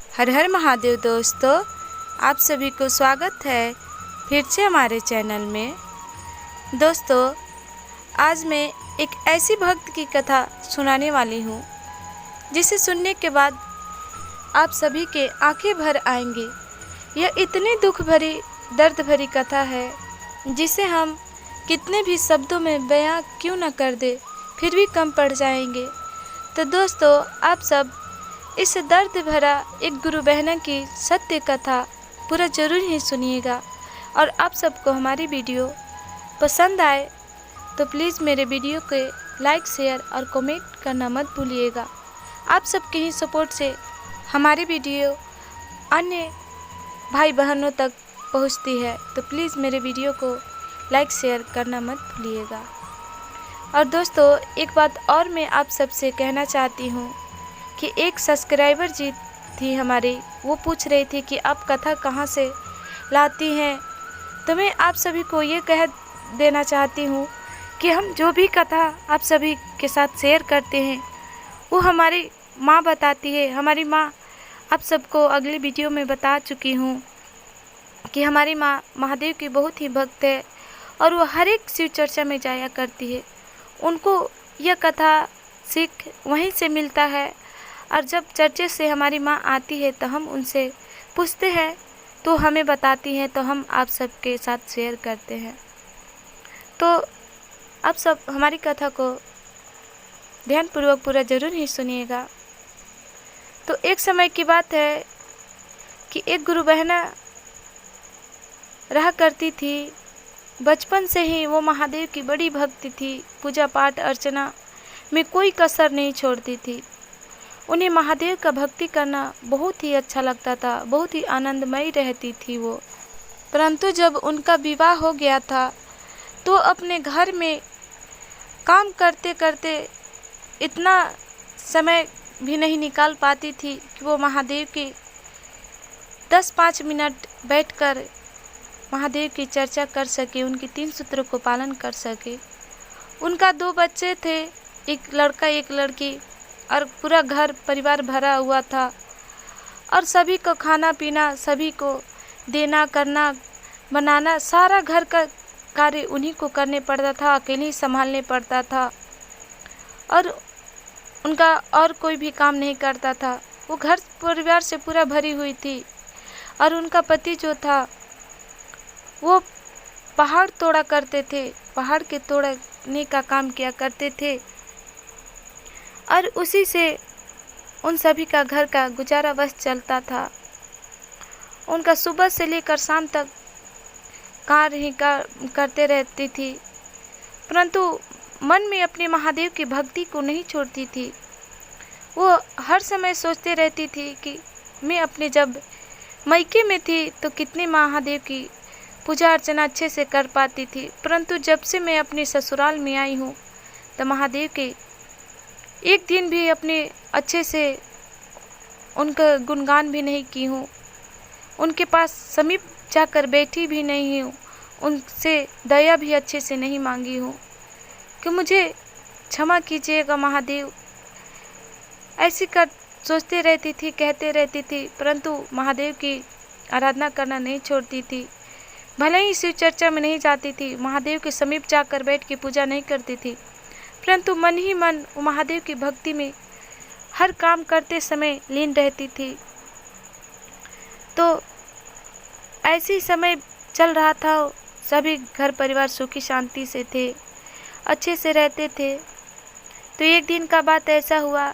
हर हर महादेव दोस्तों, आप सभी को स्वागत है फिर से हमारे चैनल में। दोस्तों, आज मैं एक ऐसी भक्त की कथा सुनाने वाली हूँ जिसे सुनने के बाद आप सभी के आंखें भर आएंगी। यह इतनी दुख भरी, दर्द भरी कथा है जिसे हम कितने भी शब्दों में बयां क्यों न कर दे, फिर भी कम पड़ जाएंगे। तो दोस्तों, आप सब इस दर्द भरा एक गुरु बहना की सत्य कथा पूरा जरूर ही सुनिएगा। और आप सबको हमारी वीडियो पसंद आए तो प्लीज़ मेरे वीडियो के लाइक, शेयर और कमेंट करना मत भूलिएगा। आप सबके ही सपोर्ट से हमारी वीडियो अन्य भाई बहनों तक पहुंचती है, तो प्लीज़ मेरे वीडियो को लाइक, शेयर करना मत भूलिएगा। और दोस्तों, एक बात और मैं आप सबसे कहना चाहती हूँ कि एक सब्सक्राइबर जी थी हमारी, वो पूछ रही थी कि आप कथा कहाँ से लाती हैं। तो मैं आप सभी को ये कह देना चाहती हूँ कि हम जो भी कथा आप सभी के साथ शेयर करते हैं वो हमारी माँ बताती है। हमारी माँ, आप सबको अगली वीडियो में बता चुकी हूँ कि हमारी माँ महादेव की बहुत ही भक्त है और वो हर एक शिव चर्चा में जाया करती है। उनको यह कथा सीख वहीं से मिलता है। और जब चर्चे से हमारी माँ आती है तो हम उनसे पूछते हैं तो हमें बताती हैं, तो हम आप सबके साथ शेयर करते हैं। तो आप सब हमारी कथा को ध्यानपूर्वक पूरा ज़रूर ही सुनिएगा। तो एक समय की बात है कि एक गुरु बहना रहा करती थी। बचपन से ही वो महादेव की बड़ी भक्ति थी। पूजा पाठ अर्चना में कोई कसर नहीं छोड़ती थी। उन्हें महादेव का भक्ति करना बहुत ही अच्छा लगता था, बहुत ही आनंदमयी रहती थी वो। परंतु जब उनका विवाह हो गया था तो अपने घर में काम करते करते इतना समय भी नहीं निकाल पाती थी कि वो महादेव की 10-5 मिनट बैठकर महादेव की चर्चा कर सके, उनकी 3 सूत्रों को पालन कर सके। उनका 2 बच्चे थे, एक लड़का एक लड़की, और पूरा घर परिवार भरा हुआ था। और सभी को खाना पीना, सभी को देना करना, बनाना, सारा घर का कार्य उन्हीं को करने पड़ता था, अकेले ही संभालने पड़ता था। और उनका और कोई भी काम नहीं करता था। वो घर परिवार से पूरा भरी हुई थी। और उनका पति जो था वो पहाड़ तोड़ा करते थे, पहाड़ के तोड़ने का काम किया करते थे। और उसी से उन सभी का घर का गुजारा बस चलता था। उनका सुबह से लेकर शाम तक कार्य ही करते रहती थी, परंतु मन में अपने महादेव की भक्ति को नहीं छोड़ती थी। वो हर समय सोचते रहती थी कि मैं अपने जब मायके में थी तो कितने महादेव की पूजा अर्चना अच्छे से कर पाती थी, परंतु जब से मैं अपने ससुराल में आई हूँ तो महादेव के एक दिन भी अपने अच्छे से उनका गुणगान भी नहीं की हूँ, उनके पास समीप जाकर बैठी भी नहीं हूँ, उनसे दया भी अच्छे से नहीं मांगी हूँ कि मुझे क्षमा कीजिएगा महादेव। ऐसी कर सोचते रहती थी, कहते रहती थी, परंतु महादेव की आराधना करना नहीं छोड़ती थी। भले ही शिव चर्चा में नहीं जाती थी, महादेव के समीप जाकर बैठ के पूजा नहीं करती थी, परंतु मन ही मन महादेव की भक्ति में हर काम करते समय लीन रहती थी। तो ऐसी समय चल रहा था। सभी घर परिवार सुखी शांति से थे, अच्छे से रहते थे। तो एक दिन का बात ऐसा हुआ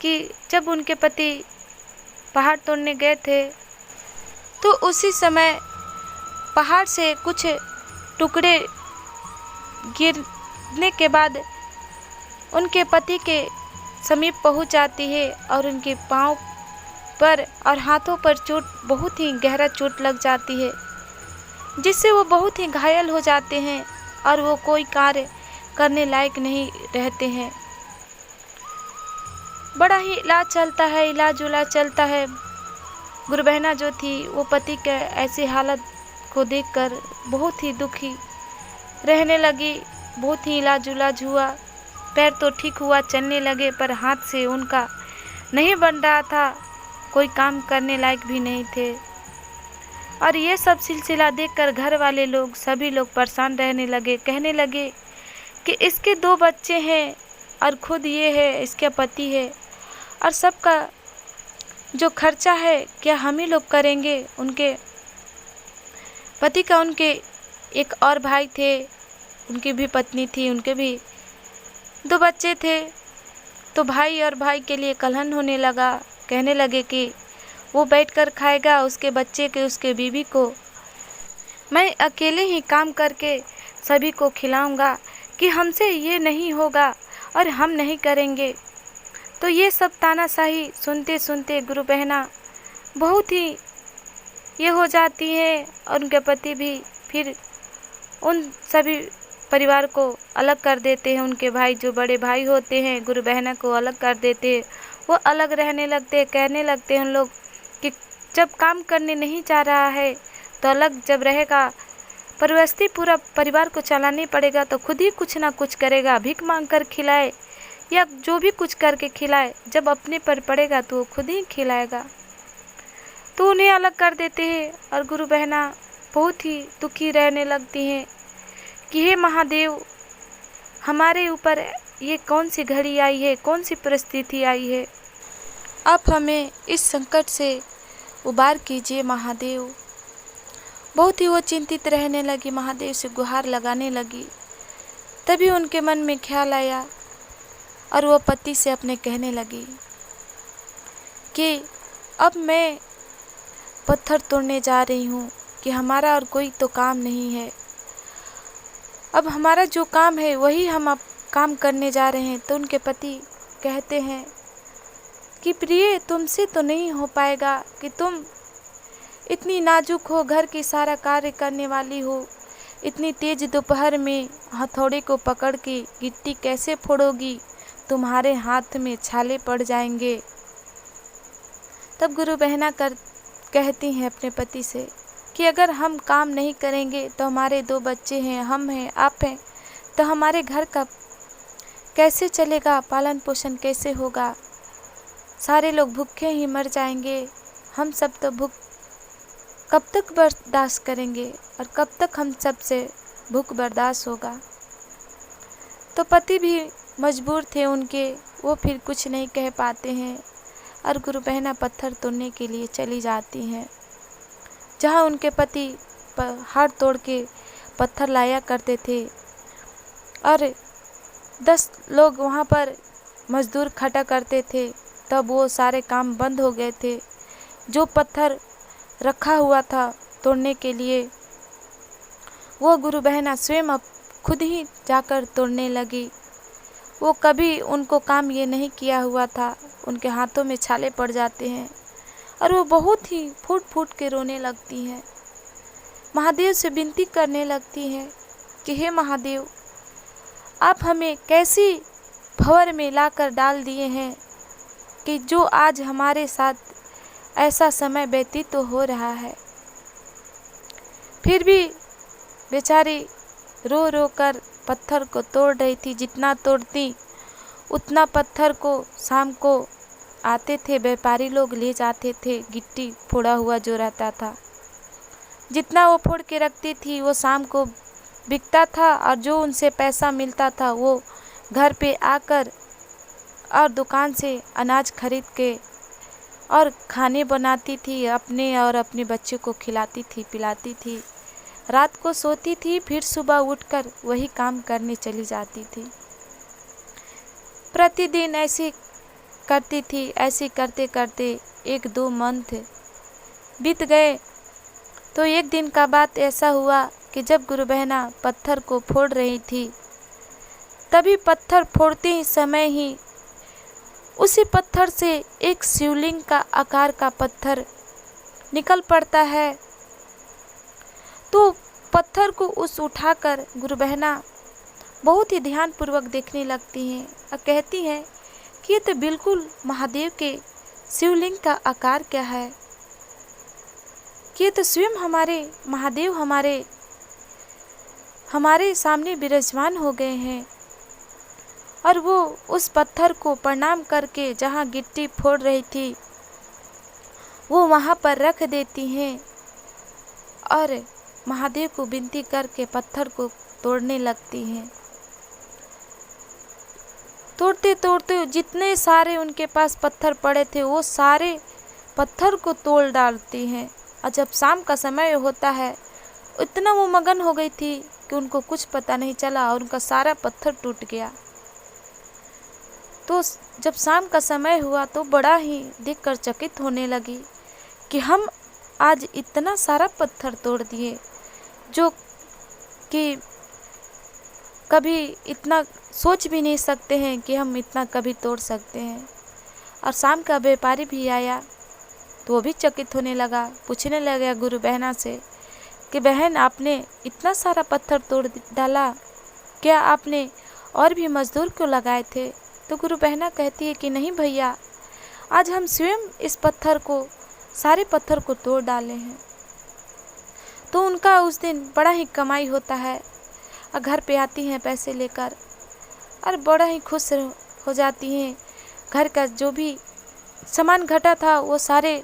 कि जब उनके पति पहाड़ तोड़ने गए थे तो उसी समय पहाड़ से कुछ टुकड़े गिरने के बाद उनके पति के समीप पहुंच जाती है और उनके पांव पर और हाथों पर चोट, बहुत ही गहरा चोट लग जाती है, जिससे वो बहुत ही घायल हो जाते हैं और वो कोई कार्य करने लायक नहीं रहते हैं। बड़ा ही इलाज चलता है, इलाज उलाज चलता है। गुरु बहना जो थी वो पति के ऐसी हालत को देखकर बहुत ही दुखी रहने लगी। बहुत ही इलाज उलाज हुआ, पैर तो ठीक हुआ, चलने लगे, पर हाथ से उनका नहीं बन रहा था। कोई काम करने लायक भी नहीं थे। और ये सब सिलसिला देखकर घर वाले लोग सभी लोग परेशान रहने लगे, कहने लगे कि इसके 2 बच्चे हैं और खुद ये है, इसके पति है, और सबका जो खर्चा है क्या हम ही लोग करेंगे। उनके पति का, उनके एक और भाई थे, उनकी भी पत्नी थी, उनके भी 2 बच्चे थे। तो भाई और भाई के लिए कलहन होने लगा, कहने लगे कि वो बैठकर खाएगा उसके बच्चे के, उसके बीवी को, मैं अकेले ही काम करके सभी को खिलाऊंगा, कि हमसे ये नहीं होगा और हम नहीं करेंगे। तो ये सब तानाशाही सुनते सुनते गुरु बहना बहुत ही ये हो जाती है, और उनके पति भी फिर उन सभी परिवार को अलग कर देते हैं। उनके भाई, जो बड़े भाई होते हैं, गुरु बहना को अलग कर देते हैं। वो अलग रहने लगते हैं, कहने लगते हैं उन लोग कि जब काम करने नहीं जा रहा है तो अलग जब रहेगा, परवस्ती पूरा परिवार को चलानी पड़ेगा, तो खुद ही कुछ ना कुछ करेगा, भीख मांग कर खिलाए या जो भी कुछ करके खिलाए, जब अपने पर पड़ेगा तो वो खुद ही खिलाएगा। तो उन्हें अलग कर देते हैं और गुरु बहना बहुत ही दुखी रहने लगती हैं कि हे महादेव, हमारे ऊपर ये कौन सी घड़ी आई है, कौन सी परिस्थिति आई है, आप हमें इस संकट से उबार कीजिए महादेव। बहुत ही वो चिंतित रहने लगी, महादेव से गुहार लगाने लगी। तभी उनके मन में ख्याल आया और वो पति से अपने कहने लगी कि अब मैं पत्थर तोड़ने जा रही हूँ, कि हमारा और कोई तो काम नहीं है, अब हमारा जो काम है वही हम अब काम करने जा रहे हैं। तो उनके पति कहते हैं कि प्रिय, तुमसे तो नहीं हो पाएगा, कि तुम इतनी नाजुक हो, घर की सारा कार्य करने वाली हो, इतनी तेज दोपहर में हथौड़े को पकड़ के गिट्टी कैसे फोड़ोगी, तुम्हारे हाथ में छाले पड़ जाएंगे। तब गुरु बहना कहती हैं अपने पति से कि अगर हम काम नहीं करेंगे तो हमारे 2 बच्चे हैं, हम हैं, आप हैं, तो हमारे घर का कैसे चलेगा, पालन पोषण कैसे होगा, सारे लोग भूखे ही मर जाएंगे। हम सब तो भूख कब तक बर्दाश्त करेंगे और कब तक हम सब से भूख बर्दाश्त होगा। तो पति भी मजबूर थे उनके, वो फिर कुछ नहीं कह पाते हैं और गुरु बहना पत्थर तोड़ने के लिए चली जाती हैं। जहाँ उनके पति हाथ तोड़ के पत्थर लाया करते थे और 10 लोग वहाँ पर मजदूर खटा करते थे, तब वो सारे काम बंद हो गए थे। जो पत्थर रखा हुआ था तोड़ने के लिए, वो गुरु बहना स्वयं अब खुद ही जाकर तोड़ने लगी। वो कभी उनको काम ये नहीं किया हुआ था, उनके हाथों में छाले पड़ जाते हैं और वो बहुत ही फूट फूट के रोने लगती हैं। महादेव से विनती करने लगती हैं कि हे महादेव, आप हमें कैसी भंवर में लाकर डाल दिए हैं कि जो आज हमारे साथ ऐसा समय व्यतीत तो हो रहा है। फिर भी बेचारी रो रो कर पत्थर को तोड़ रही थी। जितना तोड़ती उतना पत्थर को शाम को आते थे व्यापारी लोग, ले जाते थे गिट्टी फोड़ा हुआ जो रहता था। जितना वो फोड़ के रखती थी वो शाम को बिकता था और जो उनसे पैसा मिलता था वो घर पे आकर और दुकान से अनाज खरीद के और खाने बनाती थी, अपने और अपने बच्चे को खिलाती थी, पिलाती थी। रात को सोती थी, फिर सुबह उठकर वही काम करने चली जाती थी। प्रतिदिन ऐसे करती थी। ऐसे करते करते 1-2 मंथ बीत गए। तो एक दिन का बात ऐसा हुआ कि जब गुरु बहना पत्थर को फोड़ रही थी, तभी पत्थर फोड़ते ही समय ही उसी पत्थर से एक शिवलिंग का आकार का पत्थर निकल पड़ता है। तो पत्थर को उठाकर गुरु बहना बहुत ही ध्यानपूर्वक देखने लगती हैं और कहती हैं कि ये तो बिल्कुल महादेव के शिवलिंग का आकार क्या है, कि ये तो स्वयं हमारे महादेव हमारे सामने विराजमान हो गए हैं। और वो उस पत्थर को प्रणाम करके जहाँ गिट्टी फोड़ रही थी वो वहाँ पर रख देती हैं और महादेव को विनती करके पत्थर को तोड़ने लगती हैं। तोड़ते तोड़ते जितने सारे उनके पास पत्थर पड़े थे वो सारे पत्थर को तोड़ डालती हैं। और जब शाम का समय होता है, इतना वो मगन हो गई थी कि उनको कुछ पता नहीं चला और उनका सारा पत्थर टूट गया। तो जब शाम का समय हुआ तो बड़ा ही देखकर चकित होने लगी कि हम आज इतना सारा पत्थर तोड़ दिए, जो कि कभी इतना सोच भी नहीं सकते हैं कि हम इतना कभी तोड़ सकते हैं। और शाम का व्यापारी भी आया तो वो भी चकित होने लगा, पूछने लगा गुरु बहना से कि बहन, आपने इतना सारा पत्थर तोड़ डाला, क्या आपने और भी मजदूर क्यों लगाए थे? तो गुरु बहना कहती है कि नहीं भैया, आज हम स्वयं इस सारे पत्थर को तोड़ डाले हैं। तो उनका उस दिन बड़ा ही कमाई होता है और घर पे आती हैं पैसे लेकर और बड़ा ही खुश हो जाती हैं। घर का जो भी सामान घटा था वो सारे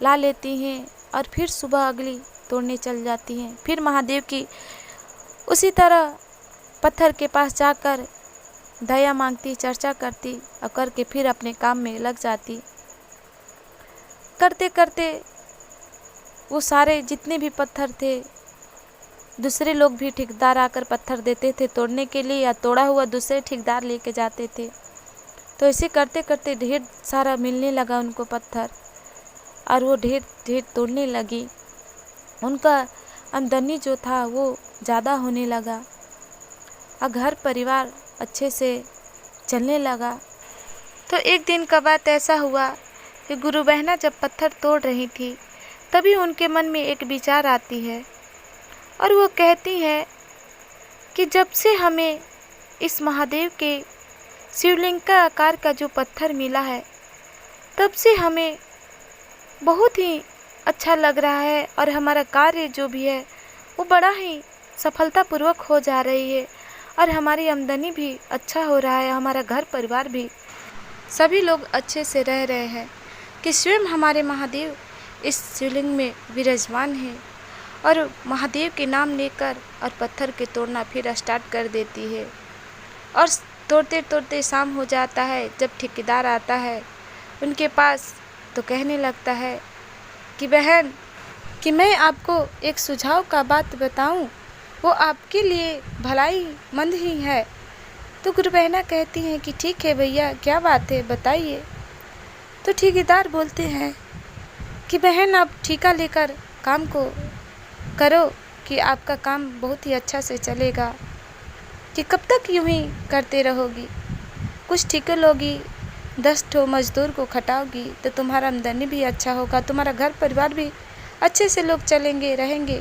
ला लेती हैं और फिर सुबह अगली तोड़ने चल जाती हैं। फिर महादेव की उसी तरह पत्थर के पास जाकर दया मांगती, चर्चा करती और करके फिर अपने काम में लग जाती। करते करते वो सारे जितने भी पत्थर थे, दूसरे लोग भी ठेकेदार आकर पत्थर देते थे तोड़ने के लिए, या तोड़ा हुआ दूसरे ठेकेदार लेके जाते थे। तो ऐसे करते करते ढेर सारा मिलने लगा उनको पत्थर और वो ढेर ढेर तोड़ने लगी। उनका आमदनी जो था वो ज़्यादा होने लगा और घर परिवार अच्छे से चलने लगा। तो एक दिन का बात ऐसा हुआ कि गुरु बहना जब पत्थर तोड़ रही थी तभी उनके मन में एक विचार आती है और वो कहती है कि जब से हमें इस महादेव के शिवलिंग का आकार का जो पत्थर मिला है, तब से हमें बहुत ही अच्छा लग रहा है और हमारा कार्य जो भी है वो बड़ा ही सफलतापूर्वक हो जा रही है और हमारी आमदनी भी अच्छा हो रहा है, हमारा घर परिवार भी सभी लोग अच्छे से रह रहे हैं कि स्वयं हमारे महादेव इस शिवलिंग में विराजमान है। और महादेव के नाम लेकर और पत्थर के तोड़ना फिर स्टार्ट कर देती है और तोड़ते तोड़ते शाम हो जाता है। जब ठेकेदार आता है उनके पास तो कहने लगता है कि बहन, कि मैं आपको एक सुझाव का बात बताऊं, वो आपके लिए भलाई मंद ही है। तो गुरु बहना कहती हैं कि ठीक है भैया, क्या बात है बताइए। तो ठेकेदार बोलते हैं कि बहन, आप ठेका लेकर काम को करो कि आपका काम बहुत ही अच्छा से चलेगा। कि कब तक यूं ही करते रहोगी? कुछ ठेके लोगी, 10 ठो मजदूर को खटाओगी तो तुम्हारा आमदनी भी अच्छा होगा, तुम्हारा घर परिवार भी अच्छे से लोग चलेंगे रहेंगे।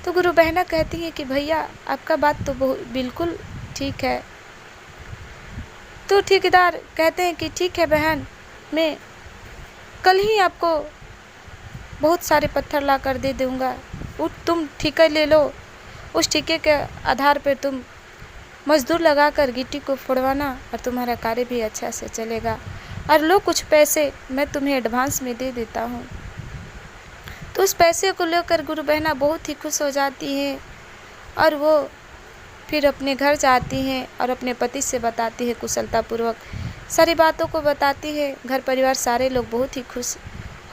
तो गुरु बहना कहती है कि भैया, आपका बात तो बिल्कुल ठीक है। तो ठेकेदार कहते हैं कि ठीक है बहन, मैं कल ही आपको बहुत सारे पत्थर ला कर दे दूँगा, तुम ठेका ले लो। उस ठेके के आधार पर तुम मजदूर लगाकर गिट्टी को फोड़वाना और तुम्हारा कार्य भी अच्छा से चलेगा, और लो कुछ पैसे मैं तुम्हें एडवांस में दे देता हूँ। तो उस पैसे को लेकर गुरु बहना बहुत ही खुश हो जाती है और वो फिर अपने घर जाती हैं और अपने पति से बताती है, कुशलतापूर्वक सारी बातों को बताती है। घर परिवार सारे लोग बहुत ही खुश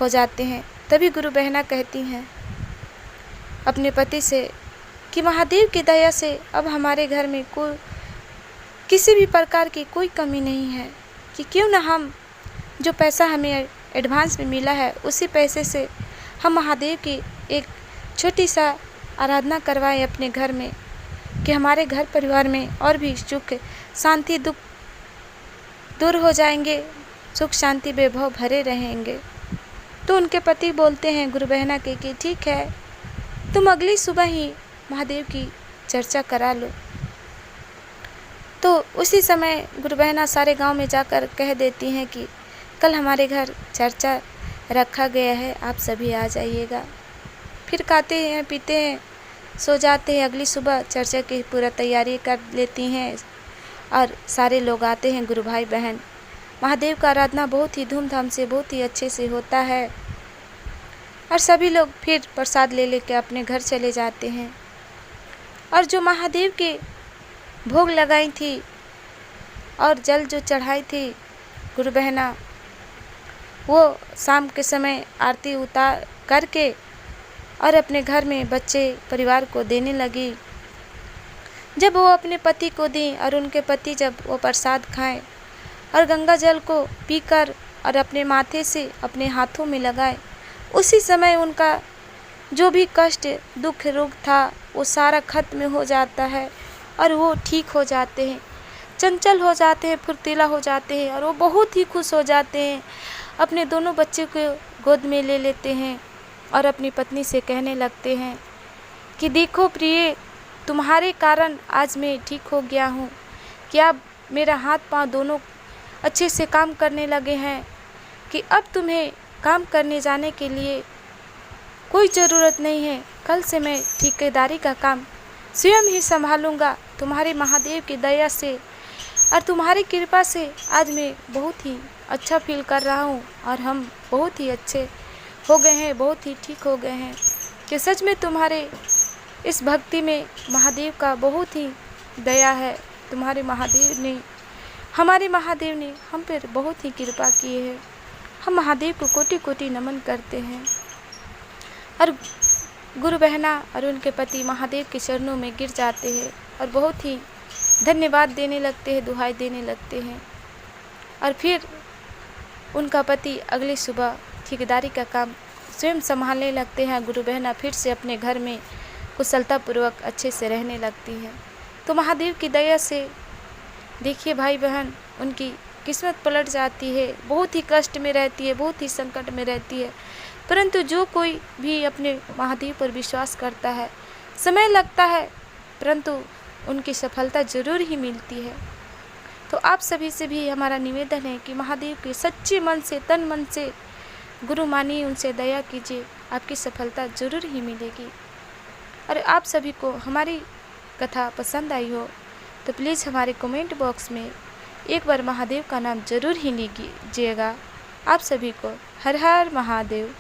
हो जाते हैं। तभी गुरु बहना कहती हैं अपने पति से कि महादेव की दया से अब हमारे घर में किसी भी प्रकार की कोई कमी नहीं है, कि क्यों ना हम जो पैसा हमें एडवांस में मिला है उसी पैसे से हम महादेव की एक छोटी सा आराधना करवाएं अपने घर में, कि हमारे घर परिवार में और भी सुख शांति दुख दूर हो जाएंगे, सुख शांति वैभव भरे रहेंगे। तो उनके पति बोलते हैं गुरु बहना के कि ठीक है, तुम अगली सुबह ही महादेव की चर्चा करा लो। तो उसी समय गुरु बहना सारे गांव में जाकर कह देती हैं कि कल हमारे घर चर्चा रखा गया है, आप सभी आ जाइएगा। फिर खाते हैं पीते हैं, सो जाते हैं। अगली सुबह चर्चा की पूरा तैयारी कर लेती हैं और सारे लोग आते हैं, गुरु भाई बहन महादेव का आराधना बहुत ही धूमधाम से, बहुत ही अच्छे से होता है। और सभी लोग फिर प्रसाद ले लेके अपने घर चले जाते हैं। और जो महादेव के भोग लगाई थी और जल जो चढ़ाई थी गुरु बहना, वो शाम के समय आरती उतार करके और अपने घर में बच्चे परिवार को देने लगी। जब वो अपने पति को दी और उनके पति जब वो प्रसाद खाएं और गंगा जल को पीकर और अपने माथे से अपने हाथों में लगाए, उसी समय उनका जो भी कष्ट दुख रोग था वो सारा खत्म हो जाता है और वो ठीक हो जाते हैं, चंचल हो जाते हैं, फुर्तीला हो जाते हैं और वो बहुत ही खुश हो जाते हैं। अपने दोनों बच्चे को गोद में ले लेते हैं और अपनी पत्नी से कहने लगते हैं कि देखो प्रिय, तुम्हारे कारण आज मैं ठीक हो गया हूँ, कि अब मेरा हाथ पांव दोनों अच्छे से काम करने लगे हैं, कि अब तुम्हें काम करने जाने के लिए कोई ज़रूरत नहीं है। कल से मैं ठेकेदारी का काम स्वयं ही संभालूंगा। तुम्हारे महादेव की दया से और तुम्हारी कृपा से आज मैं बहुत ही अच्छा फील कर रहा हूँ और हम बहुत ही अच्छे हो गए हैं, बहुत ही ठीक हो गए हैं। कि सच में तुम्हारे इस भक्ति में महादेव का बहुत ही दया है। तुम्हारे महादेव ने, हमारे महादेव ने हम पर बहुत ही कृपा की है। हम महादेव को कोटि कोटि नमन करते हैं। और गुरु बहना और उनके पति महादेव के चरणों में गिर जाते हैं और बहुत ही धन्यवाद देने लगते हैं, दुहाई देने लगते हैं। और फिर उनका पति अगली सुबह ठेकेदारी का काम स्वयं संभालने लगते हैं। गुरु बहना फिर से अपने घर में कुशलतापूर्वक अच्छे से रहने लगती है। तो महादेव की दया से देखिए भाई बहन, उनकी किस्मत पलट जाती है। बहुत ही कष्ट में रहती है, बहुत ही संकट में रहती है, परंतु जो कोई भी अपने महादेव पर विश्वास करता है, समय लगता है परंतु उनकी सफलता जरूर ही मिलती है। तो आप सभी से भी हमारा निवेदन है कि महादेव के सच्चे मन से, तन मन से गुरु मानिए, उनसे दया कीजिए, आपकी सफलता जरूर ही मिलेगी। और आप सभी को हमारी कथा पसंद आई हो तो प्लीज़ हमारे कमेंट बॉक्स में एक बार महादेव का नाम जरूर ही लीजिएगा। आप सभी को हर हर महादेव।